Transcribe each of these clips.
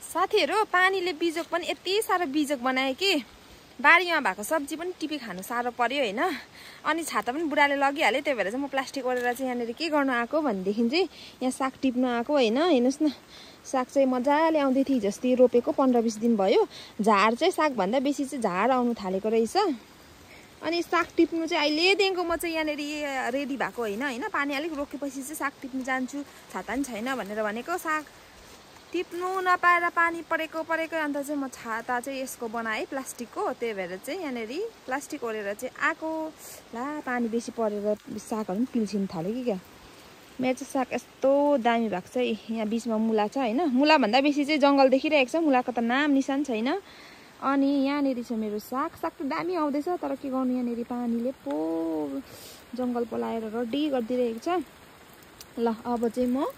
साथीहरु पानीले बिजोग पनि यति सारो बिजोग बनायो कि बारीमा भएको सब्जी पनि टिपी खानु सारो पर्यो हैन। अनि छाता पनि बुढाले लगिहाल्यो, त्यही भएर चाहिँ म प्लास्टिक ओढेर चाहिँ यहाँनेर के गर्नु आएको भनेदेखि चाहिँ यहाँ साग टिप्नु आएको हैन। हेर्नुस् न, साग चाहिँ मजाले आउँदै थियो। जस्तै रोपेको 15-20 दिन भयो। झार चाहिँ साग भन्दा बेसी चाहिँ झार आउनु थालेको रहेछ। अनि साग टिप्नु चाहिँ अहिलेदेखिको म चाहिँ यहाँनेर रेडी भएको हैन। पानी अलिक रोकेपछि चाहिँ साग टिप्नु जान्छु, छाता पनि छैन भनेर भनेको। साग टिप्नु नपाएर पानी परेको अन्त चाहिँ म छाता चाहिँ यसको बनाएँ प्लास्टिकको, त्यही भएर चाहिँ यहाँनेर प्लास्टिक ओढेर चाहिँ आएको। ला पानी बेसी परेर सागहरू पनि पिल्सिनु थाल्यो कि क्या। मेरो चाहिँ साग यस्तो दामी भएको छ। यहाँ बिचमा मुला छ हैन। मुला भन्दा बेसी चाहिँ जङ्गल देखिरहेको छ, मुलाको त नाम निशान छैन। अनि यहाँनेर चाहिँ मेरो साग त दामी आउँदैछ, तर के गर्नु यहाँनेर पानीले पो जङ्गल पलाएर रेडी गरिदिरहेको छ। ल अब चाहिँ म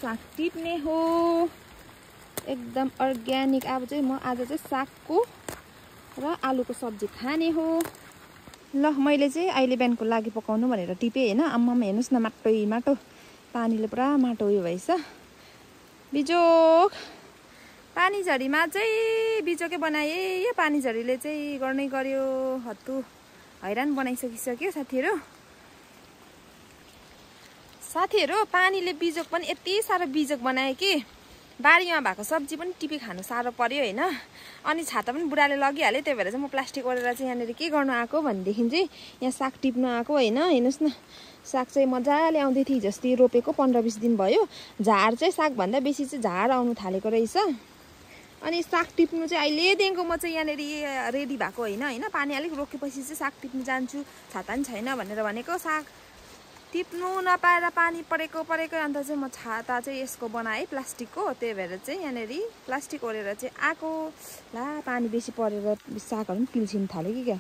साग टिप्ने हो, एकदम अर्ग्यानिक। अब चाहिँ म आज चाहिँ सागको र आलुको सब्जी खाने हो। ल मैले चाहिँ अहिले बिहानको लागि पकाउनु भनेर टिपेँ हैन। आम्मामा हेर्नुस् न, माटो पानीले पुरा माटो उयो भएछ। बिजोक पानी झरीमा चाहिँ बिजोकै बनाए। यो पानी झरीले चाहिँ गर्नै गर्यो, हत्तु हैरान बनाइसकिसक्यो साथीहरु पानीले बिजोग पनि यति सारो बिजोग बनायो कि बारीमा भएको सब्जी पनि टिपी खानु सारो पर्यो हैन। अनि छाता पनि बुढाले लगिहाल्यो, त्यही भएर चाहिँ म प्लास्टिक ओढेर चाहिँ यहाँनेर के गर्नु आएको भनेदेखि चाहिँ यहाँ साग टिप्नु आएको हैन। हेर्नुस् न, साग चाहिँ मजाले आउँदै थियो। जस्तै रोपेको 15-20 दिन भयो। झार चाहिँ साग भन्दा बेसी चाहिँ झार आउनु थालेको रहेछ। अनि साग टिप्नु चाहिँ अहिलेदेखिको म चाहिँ यहाँनेर रेडी भएको हैन। पानी अलिक रोकेपछि चाहिँ साग टिप्नु जान्छु, छाता पनि छैन भनेर भनेको। साग टिप्नु नपाएर पानी परेको अन्त चाहिँ म छाता चाहिँ यसको बनाएँ प्लास्टिकको, त्यही भएर चाहिँ यहाँनेर प्लास्टिक ओढेर चाहिँ आएको। ला पानी बेसी परेर सागहरू पनि पिल्सिनु थाल्यो कि क्या।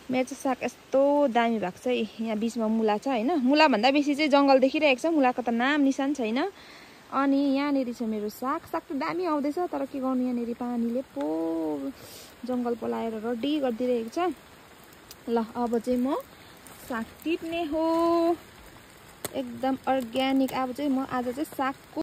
मेरो चाहिँ साग यस्तो दामी भएको छ। यहाँ बिचमा मुला छ हैन। मुला भन्दा बेसी चाहिँ जङ्गल देखिरहेको छ, मुलाको त नाम निशान छैन। अनि यहाँनेर चाहिँ मेरो साग त दामी आउँदैछ, तर के गर्नु यहाँनेर पानीले पो जङ्गल पलाएर रेडी गरिदिरहेको छ। ल अब चाहिँ म साग टिप्ने हो, एकदम अर्ग्यानिक। अब चाहिँ म आज चाहिँ सागको